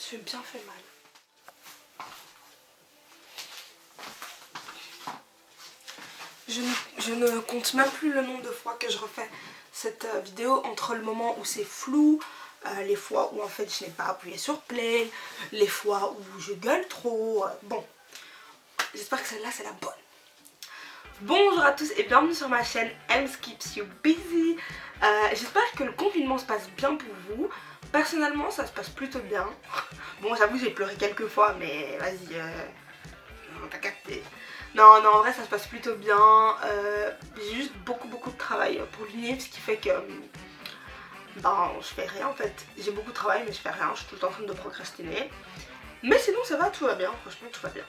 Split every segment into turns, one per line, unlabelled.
J'ai bien fait mal. Je ne compte même plus le nombre de fois que je refais cette vidéo entre le moment où c'est flou, les fois où en fait je n'ai pas appuyé sur play, les fois où je gueule trop. Bon, j'espère que celle-là c'est la bonne. Bonjour à tous et bienvenue sur ma chaîne Elms Keeps You Busy. J'espère que le confinement se passe bien pour vous. Personnellement ça se passe plutôt bien. Bon, j'avoue j'ai pleuré quelques fois mais vas-y, t'as capté. Non, en vrai ça se passe plutôt bien. J'ai juste beaucoup de travail pour l'UNIF, ce qui fait que ben je fais rien en fait. J'ai beaucoup de travail mais je fais rien, je suis tout le temps en train de procrastiner. Mais sinon ça va, tout va bien, franchement tout va bien.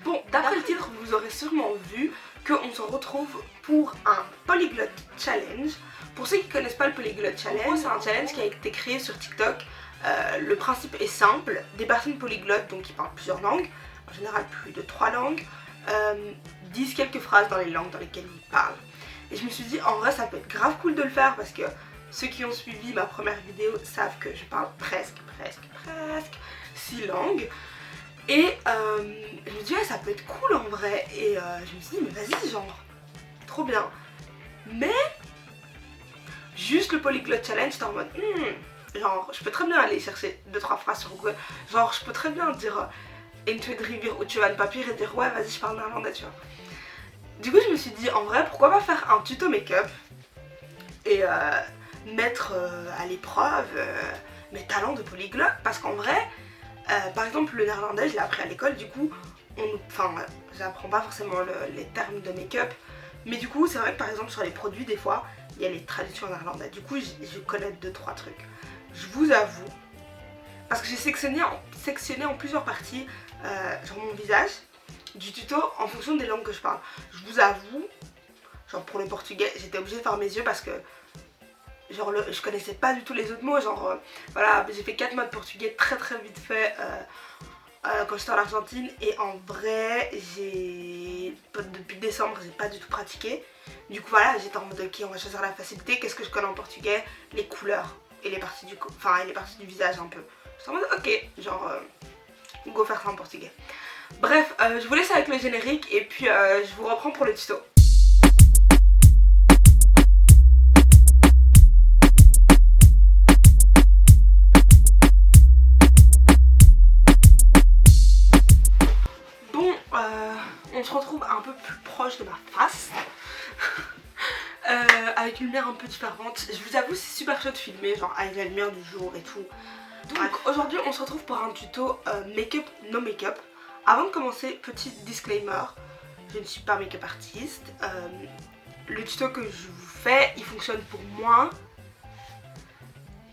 Bon, d'après le titre, vous aurez sûrement vu qu'on se retrouve pour un Polyglot Challenge. Pour ceux qui ne connaissent pas le Polyglot Challenge, c'est un challenge qui a été créé sur TikTok. Le principe est simple, des personnes polyglottes, donc qui parlent plusieurs langues, en général plus de 3 langues, disent quelques phrases dans les langues dans lesquelles ils parlent. Et je me suis dit, en vrai ça peut être grave cool de le faire parce que ceux qui ont suivi ma première vidéo savent que je parle presque 6 langues. Et je me dis ouais ça peut être cool en vrai et je me suis dit mais vas-y genre trop bien. Mais juste le Polyglot Challenge j'étais en mode genre je peux très bien aller chercher 2-3 phrases sur Google. Genre je peux très bien dire Into the river ou tu vas ne papier et dire ouais vas-y je parle néerlandais tu vois. Du coup je me suis dit en vrai pourquoi pas faire un tuto make-up et mettre à l'épreuve mes talents de polyglotte parce qu'en vrai par exemple le néerlandais je l'ai appris à l'école, du coup j'apprends pas forcément les termes de make-up, mais du coup c'est vrai que par exemple sur les produits des fois il y a les traductions en néerlandais, du coup je connais 2-3 trucs. Je vous avoue, parce que j'ai sectionné en plusieurs parties genre mon visage du tuto en fonction des langues que je parle. Je vous avoue, genre pour le portugais j'étais obligée de faire mes yeux parce que genre je connaissais pas du tout les autres mots, genre voilà j'ai fait 4 mois de portugais très vite fait quand j'étais en Argentine et en vrai depuis décembre j'ai pas du tout pratiqué. Du coup voilà j'étais en mode ok on va choisir la facilité, qu'est-ce que je connais en portugais, les couleurs et les parties du visage un peu. J'étais en mode ok genre go faire ça en portugais. Bref je vous laisse avec le générique et puis je vous reprends pour le tuto. On se retrouve un peu plus proche de ma face avec une lumière un peu différente. Je vous avoue c'est super chaud de filmer genre avec la lumière du jour et tout. Donc aujourd'hui on se retrouve pour un tuto make-up no make-up. Avant de commencer, petit disclaimer, je ne suis pas make-up artiste. Le tuto que je vous fais il fonctionne pour moi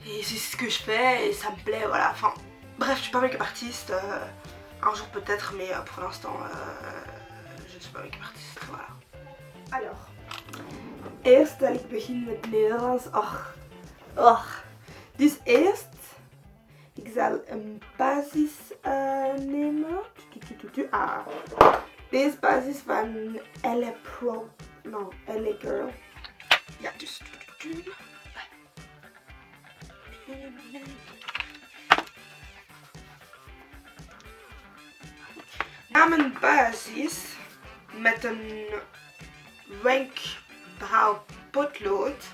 et c'est ce que je fais et ça me plaît, voilà. Enfin bref, je suis pas make-up artiste, un jour peut-être, mais pour l'instant je ne suis pas make-up artiste, voilà. Alors, eerst zal ik beginnen met Nederlands. Dus eerst, ik zal een basis nemen. Deze basis van LA Pro, non, LA Girl. Ja, dus. Na mijn basis met een wenkbrauwpotlood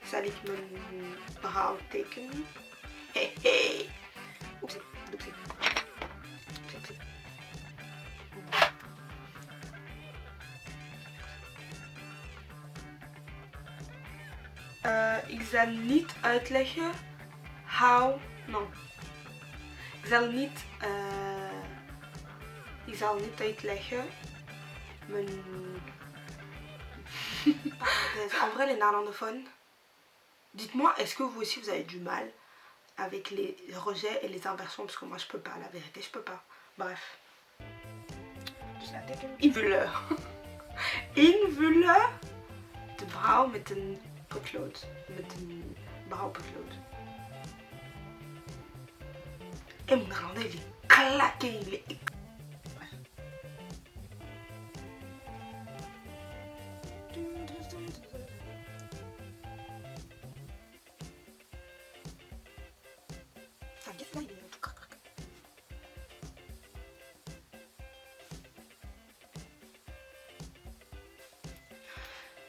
zal ik mijn brauw tekenen. Hey. Oepsie. Ik zal niet uitleggen how. Non. Ik zal niet uitleggen mijn... En vrai les néerlandophones, dites-moi est-ce que vous aussi vous avez du mal avec les rejets et les inversions, parce que moi je peux pas, la vérité je peux pas. Bref. Invullen. Invullen de brauw met een potlood. Met een brauwpotlood. Et mon néerlandais il est claqué, il est...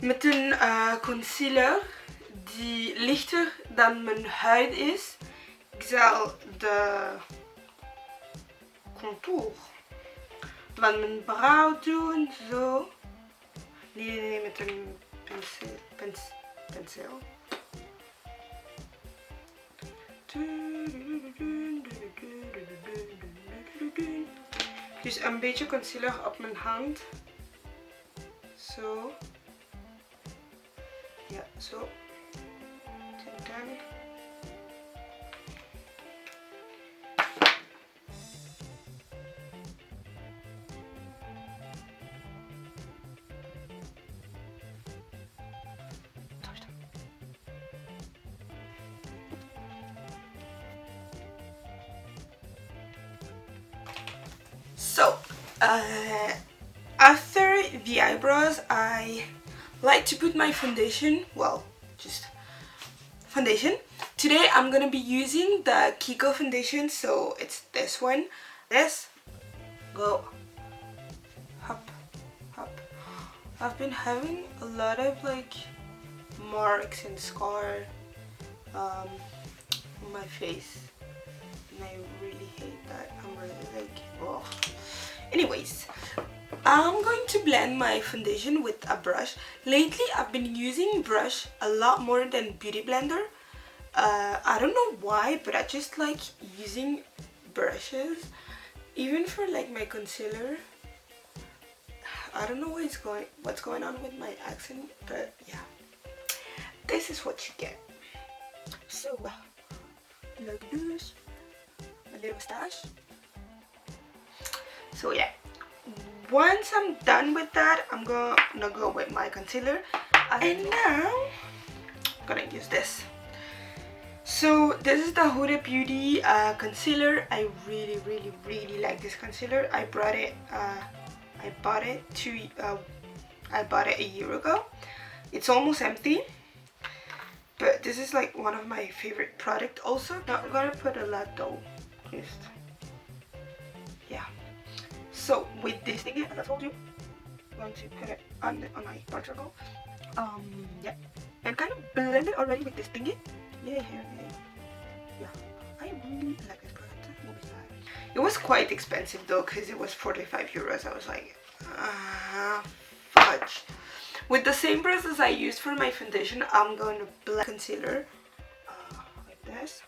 Met een concealer die lichter dan mijn huid is. Ik zal de contour van mijn brow doen, zo. Nee, met een penseel. Dus een beetje concealer op mijn hand. Zo. Ja, zo. En dan. So, after the eyebrows, I like to put my foundation, well, just foundation. Today I'm gonna be using the Kiko foundation, so it's this one. This, go, hop, hop. I've been having a lot of like marks and scar on my face, and I really hate that. I'm really like, oh. Anyways, I'm going to blend my foundation with a brush. Lately I've been using brush a lot more than Beauty Blender. I don't know why, but I just like using brushes, even for like my concealer. I don't know what's going on with my accent, but yeah, this is what you get. So, like this, my little mustache. So yeah, once I'm done with that, I'm gonna go with my concealer, and now I'm gonna use this. So this is the Huda Beauty concealer. I really like this concealer. I bought it a year ago. It's almost empty, but this is like one of my favorite products. Also, not gonna put a lot though, just yeah. So with this thing, as I told you, I'm going to put it on my dark circle. Yeah, and kind of blend it already with this thingy. Yeah. I really like this product. It was quite expensive though, because it was 45 euros. I was like, fudge. With the same brush as I used for my foundation, I'm going to blend concealer like this.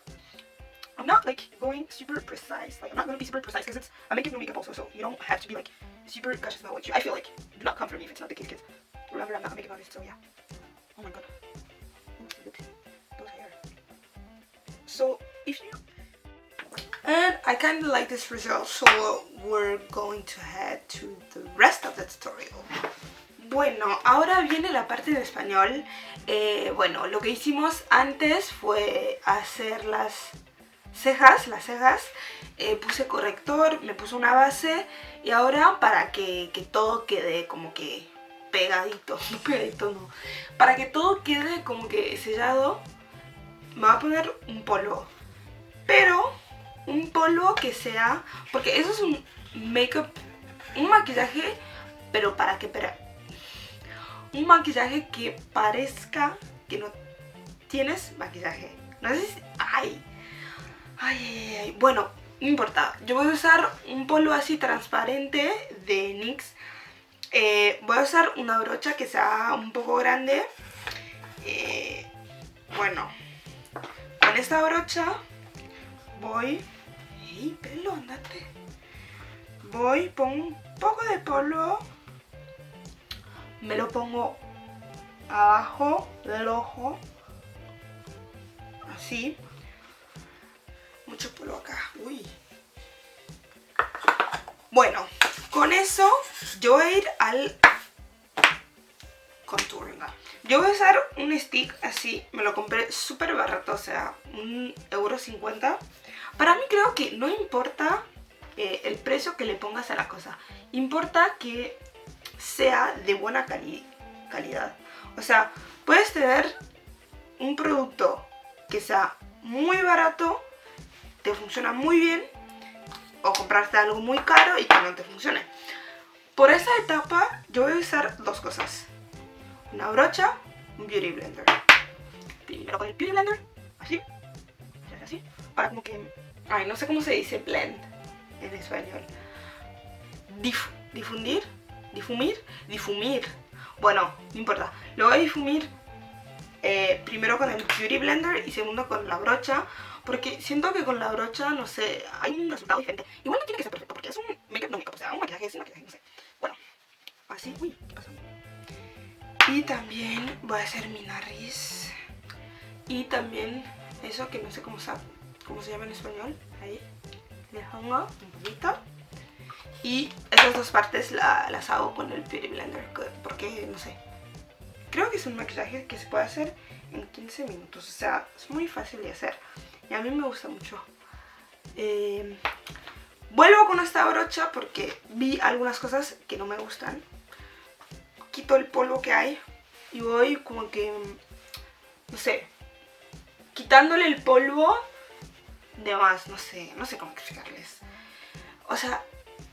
I'm not like going super precise. Like I'm not going to be super precise because I'm making no makeup also, so you don't have to be like super cautious about what you. I feel like do not come for me if it's not the case, kids. Remember, I'm not a makeup artist, so yeah. Oh my god. Look, those hair. So if you, and I kind of like this result, so we're going to head to the rest of the tutorial. Bueno, ahora viene la parte en español. Bueno, lo que hicimos antes fue hacer las cejas, puse corrector, me puse una base y ahora para que todo quede como que pegadito, no, para que todo quede como que sellado, me voy a poner un polvo, pero un polvo que sea, porque eso es un make-up, un maquillaje, pero para que, un maquillaje que parezca que no tienes maquillaje, no sé si, bueno, no importa, yo voy a usar un polvo así transparente de NYX. Voy a usar una brocha que sea un poco grande. Bueno, con esta brocha voy... ¡Ey, pelo, andate! Pongo un poco de polvo, me lo pongo abajo del ojo, así. Mucho polvo acá, uy. Bueno, con eso yo voy a ir al contouring. Yo voy a usar un stick así, me lo compré súper barato, o sea, €1.50. Para mí creo que no importa el precio que le pongas a la cosa, importa que sea de buena calidad. O sea, puedes tener un producto que sea muy barato te funciona muy bien o comprarte algo muy caro y que no te funcione. Por esa etapa yo voy a usar dos cosas. Una brocha, un beauty blender. Primero con el beauty blender, así, así, para como que... Ay, no sé cómo se dice blend en español. Difumir. Bueno, no importa. Lo voy a difumir primero con el beauty blender y segundo con la brocha. Porque siento que con la brocha, no sé, hay un resultado diferente. Igual no tiene que ser perfecto porque es un make-up no make-up. O sea, un maquillaje es un maquillaje, no sé. Bueno, así. Uy, ¿qué pasó? Y también voy a hacer mi nariz. Y también eso que no sé cómo se llama en español. Ahí. Le pongo un poquito. Y esas dos partes las hago con el Beauty Blender porque, no sé, creo que es un maquillaje que se puede hacer en 15 minutos. O sea, es muy fácil de hacer y a mí me gusta mucho. Vuelvo con esta brocha porque vi algunas cosas que no me gustan. Quito el polvo que hay y voy como que, no sé, quitándole el polvo de más, no sé cómo explicarles. O sea,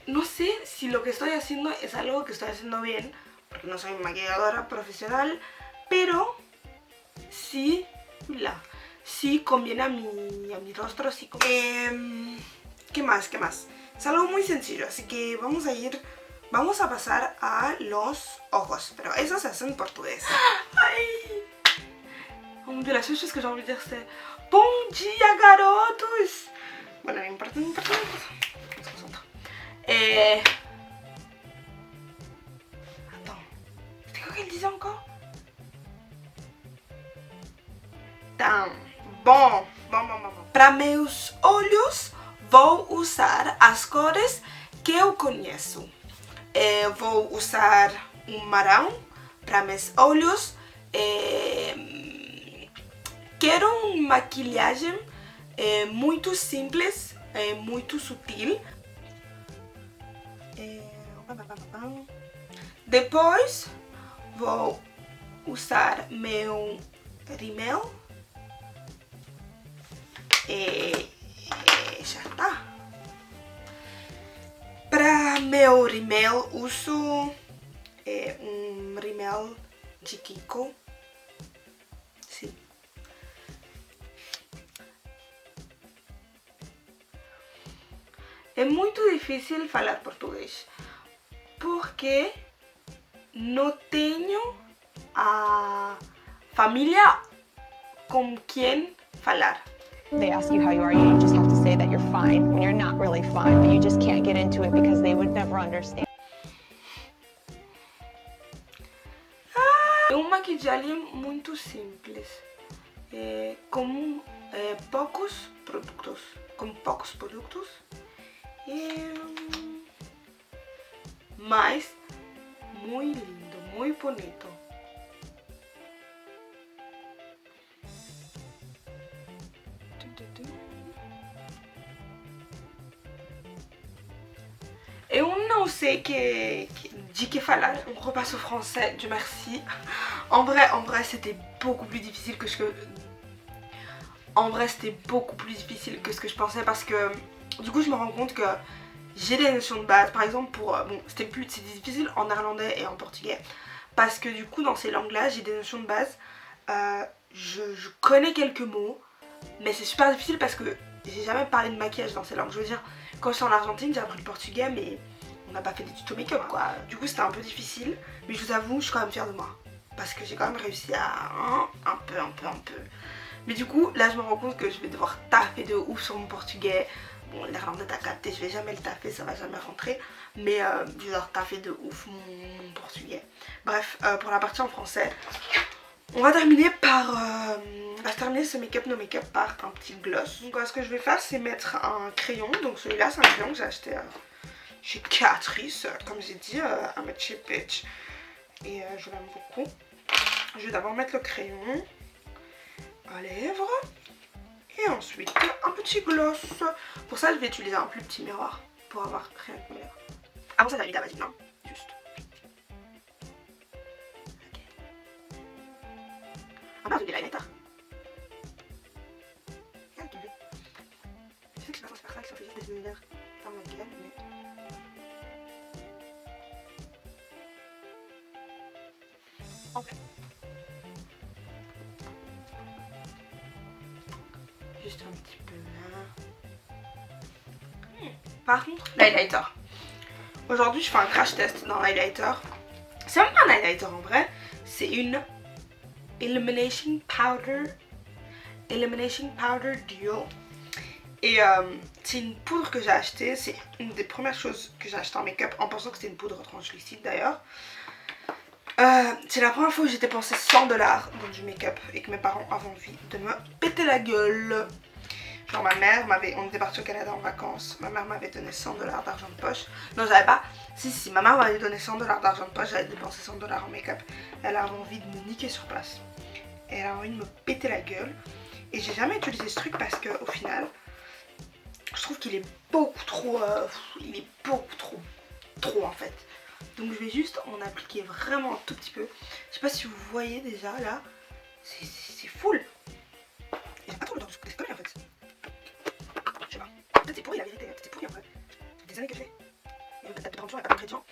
no sé si lo que estoy haciendo es algo que estoy haciendo bien, porque no soy maquilladora profesional, pero sí, sí conviene a mi rostro, sí conviene. ¿Qué más? Es algo muy sencillo, así que vamos a pasar a los ojos, pero eso se hace en portugués. Ay, una de las cosas que j'ai envie de dire c'est Bom dia, garotos. Bueno, no importa. Attends, c'était quoi qu'elle disait encore? Bom. Para meus olhos, vou usar as cores que eu conheço. Vou usar um marrom para meus olhos. Quero uma maquilhagem muito simples, muito sutil. Depois vou usar meu rímel. Já está. Para meu rímel uso um rímel de Kiko. Sim. É muito difícil falar português porque não tenho a família com quem falar.
They ask you how you are, you just have to say that you're fine when you're not really fine, but you just can't get into it because they would never understand.
É uma maquiagem muito simples, com poucos produtos, mas muito lindo, muito bonito. Eu não sei de que falar. On repasse au français, Dieu merci. En vrai c'était beaucoup plus difficile que ce que... En vrai c'était beaucoup plus difficile que ce que je pensais parce que du coup je me rends compte que j'ai des notions de base. Par exemple pour... bon, c'était difficile en néerlandais et en portugais parce que du coup dans ces langues là j'ai des notions de base. Je connais quelques mots mais c'est super difficile parce que j'ai jamais parlé de maquillage dans ces langues. Je veux dire, quand j'étais en Argentine, j'ai appris le portugais, mais on n'a pas fait des tutos make-up quoi. Du coup, c'était un peu difficile, mais je vous avoue, je suis quand même fière de moi. Parce que j'ai quand même réussi à un peu. Mais du coup, là, je me rends compte que je vais devoir taffer de ouf sur mon portugais. Bon, l'irlandais t'as capté, je vais jamais le taffer, ça va jamais rentrer. Mais je vais devoir taffer de ouf mon portugais. Bref, pour la partie en français, on va terminer ce make-up no make-up par un petit gloss. Donc ce que je vais faire c'est mettre un crayon. Donc celui-là c'est un crayon que j'ai acheté chez Catrice, comme j'ai dit, à mettre chez Pitch. Et je l'aime beaucoup. Je vais d'abord mettre le crayon à lèvres. Et ensuite un petit gloss. Pour ça je vais utiliser un plus petit miroir pour avoir rien que mes lèvres. Avant ça j'avais de la basique, non? Juste. Ah bah, de l'highlighter. fait juste des lumières dans ma gueule, mais... En fait... Juste un petit peu là. Par contre, l'highlighter. Aujourd'hui, je fais un crash test dans l'highlighter. C'est même pas un highlighter en vrai. C'est une Illumination Powder Duo. Et c'est une poudre que j'ai achetée. C'est une des premières choses que j'ai achetées en make-up, en pensant que c'était une poudre translucide d'ailleurs. C'est la première fois où j'ai dépensé 100$ dans du make-up et que mes parents avaient envie de me péter la gueule. Genre ma mère m'avait... On était partis au Canada en vacances. Ma mère m'avait donné 100$ d'argent de poche. Non, j'avais pas... Si, ma mère m'avait donné 100$ d'argent de poche. J'avais dépensé 100$ en make-up. Elle avait envie de me niquer sur place. Et elle a envie de me péter la gueule. Et j'ai jamais utilisé ce truc parce que au final, je trouve qu'il est beaucoup trop... il est beaucoup trop en fait. Donc je vais juste en appliquer vraiment un tout petit peu. Je sais pas si vous voyez déjà là. C'est full. J'aime pas trop le temps de ce conneries en fait. Je sais pas. Peut-être c'est pourri la vérité. Peut-être c'est pourri en vrai. Ça fait des années que je fais. Et la peinture n'est pas d'ingrédients.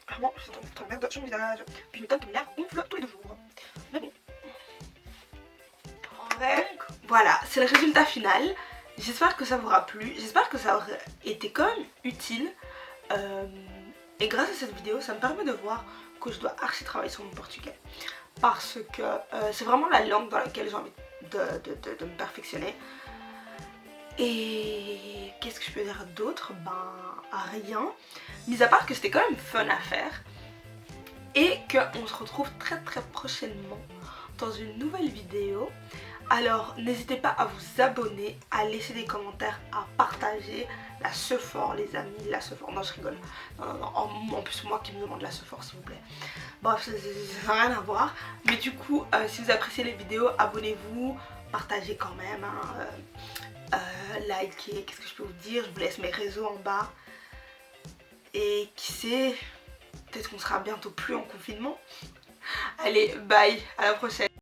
Vraiment, je suis en train de merde sur mon visage. Puis je m'étonne que mes lèvres gonflent tous les 2 jours. Mais bon. En vrai, voilà, c'est le résultat final. J'espère que ça vous aura plu. J'espère que ça aurait été quand même utile. Et grâce à cette vidéo, ça me permet de voir que je dois archi travailler sur mon portugais. Parce que c'est vraiment la langue dans laquelle j'ai envie de me perfectionner. Et qu'est-ce que je peux dire d'autre? Ben rien. Mis à part que c'était quand même fun à faire. Et qu'on se retrouve très prochainement dans une nouvelle vidéo. Alors n'hésitez pas à vous abonner, à laisser des commentaires, à partager la Sephora les amis, la Sephora, non je rigole, non, en plus moi qui me demande la Sephora s'il vous plaît. Bref, ça n'a rien à voir, mais du coup si vous appréciez les vidéos, abonnez-vous, partagez quand même, hein, likez, qu'est-ce que je peux vous dire, je vous laisse mes réseaux en bas. Et qui sait, peut-être qu'on sera bientôt plus en confinement. Allez, bye, à la prochaine.